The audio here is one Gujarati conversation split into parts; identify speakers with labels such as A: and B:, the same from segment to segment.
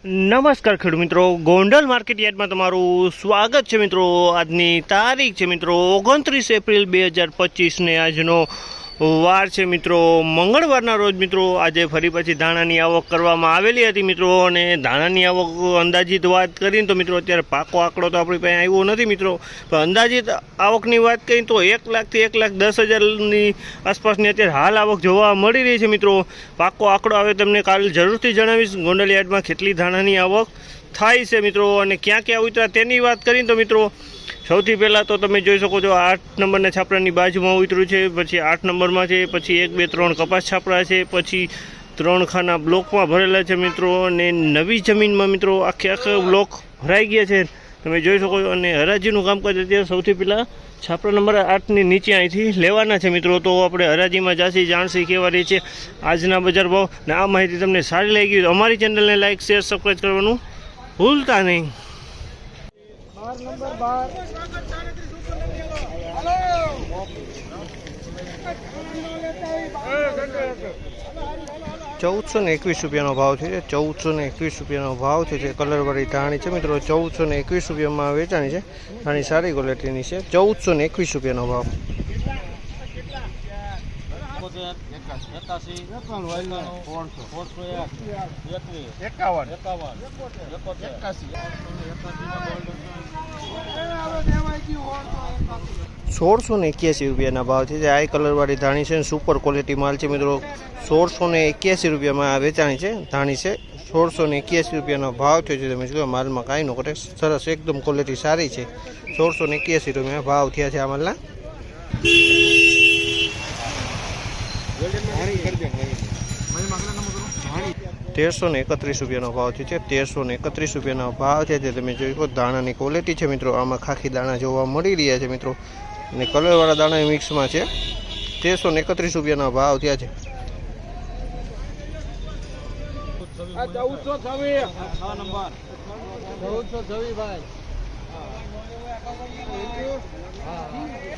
A: નમસ્કાર ખેડૂત મિત્રો, ગોંડલ માર્કેટ યાર્ડમાં તમારું સ્વાગત છે મિત્રો। આજની તારીખ છે મિત્રો 29 એપ્રિલ 2025 આજનો વાર છે મિત્રો મંગળવારના રોજ મિત્રો। આજે ફરી પછી ધાણાની આવક કરવામાં આવેલી હતી મિત્રો, અને ધાણાની આવક અંદાજિત વાત કરીને તો મિત્રો અત્યારે પાકો આંકડો તો આપણી પાસે આવ્યો નથી મિત્રો, પણ અંદાજિત આવકની વાત કરીએ તો 1 લાખથી 1,10,000ની આસપાસની અત્યારે હાલ આવક જોવા મળી રહી છે મિત્રો। પાકો આંકડો આવે તમને કાલે જરૂરથી જણાવીશ ગોંડલ યાર્ડમાં કેટલી ધાણાની આવક થાય છે મિત્રો, અને ક્યાં ક્યાં ઉતરા તેની વાત કરીને તો મિત્રો સૌથી પહેલાં તો તમે જોઈ શકો છો 8 નંબરના છાપરાની બાજુમાં ઉતર્યું છે, પછી 8 નંબરમાં છે, પછી 1, 2, 3 કપાસ છાપરા છે, પછી 3 ખાના બ્લોકમાં ભરેલા છે મિત્રો, અને નવી જમીનમાં મિત્રો આખે બ્લોક ભરાઈ ગયા છે તમે જોઈ શકો છો। અને હરાજીનું કામકાજ અત્યારે સૌથી પહેલાં છાપરા નંબર 8ની નીચે અહીંથી લેવાના છે મિત્રો। તો આપણે હરાજીમાં જાસી જાણસી કેવા રહી છે આજના બજાર ભાવ, ને આ માહિતી તમને સારી લાગી તો અમારી ચેનલને લાઇક, શેર, સબસ્ક્રાઈબ કરવાનું ભૂલતા નહીં। 1421 રૂપિયાનો ભાવ છે। 1421 રૂપિયાનો ભાવ છે। કલરવાળી ધાણી છે મિત્રો, 1421 રૂપિયામાં વેચાણી છે। ધાણી સારી ક્વોલિટીની છે। 1421 રૂપિયાનો ભાવ। ₹1681 ભાવ છે। આ કલરવાળી ધાણી છે, સુપર ક્વોલિટી માલ છે મિત્રો। 1681 રૂપિયામાં વેચાણી છે ધાણી છે। 1681 રૂપિયાનો ભાવ થયો છે। તમે જો માલમાં કાંઈ નો કરે, સરસ એકદમ ક્વોલિટી સારી છે। 1681 રૂપિયા ભાવ થયા છે આ માલના। 1331 રૂપિયાનો ભાવ છે। 1331 રૂપિયાનો ભાવ છે। તમે જોઈ શકો દાણાની ક્વોલિટી છે મિત્રો, આમાં ખાખી દાણા જોવા મળી રહ્યા છે મિત્રો, અને કલરવાળા દાણા મિક્સમાં છે। 1331 રૂપિયાના ભાવ થયા છે।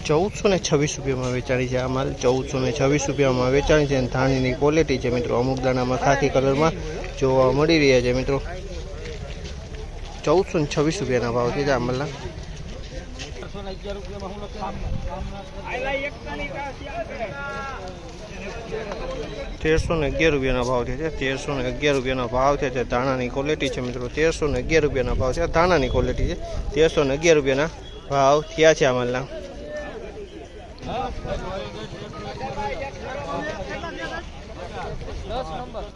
A: 1426 રૂપિયામાં વેચાણી છે આ માલ। 1426 રૂપિયામાં વેચાણી છે। ધાણીની ક્વોલિટી છે મિત્રો, અમુક દાણામાં ખાખી કલરમાં જોવા મળી રહ્યા છે મિત્રો। 1426 રૂપિયાના ભાવ છે આ માલના। 1311 રૂપિયાના ભાવ છે। 1311 રૂપિયાનો ભાવ છે। ધાણાની ક્વોલિટી છે મિત્રો, 1311 રૂપિયાના ભાવ છે। ધાણાની ક્વોલિટી છે। 1311 રૂપિયાના ભાવ થયા છે આ માલના।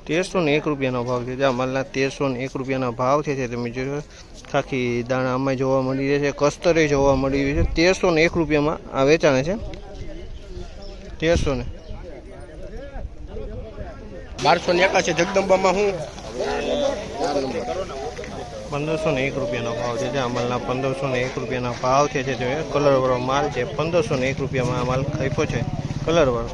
A: 1301 રૂપિયાનો ભાવ છે આ માલના। 1301 રૂપિયાના ભાવ છે। તમે જોયો ખાખી દાણા આમાં જોવા મળી રહ્યા છે, કસ્તરે જોવા મળી રહ્યું છે। 1301 રૂપિયામાં આ વેચાણે છે।
B: 1281 જગદંબામાં હું
A: 1501 રૂપિયાનો ભાવ છે આ માલના। 1501 રૂપિયાના ભાવ છે। કલરવાળો માલ છે। 1501 રૂપિયામાં આ માલ ખાઈપો છે કલરવાળો।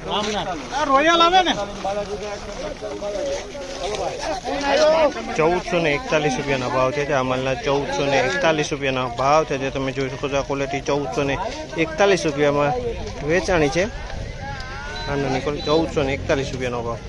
A: 1441 રૂપિયાના ભાવ છે આ માલના। 1441 રૂપિયાના ભાવ છે। તમે જોઈ શકો છો આ ક્વોલિટી 1441 રૂપિયામાં વેચાણી છે। આનાની 1441 રૂપિયાનો ભાવ।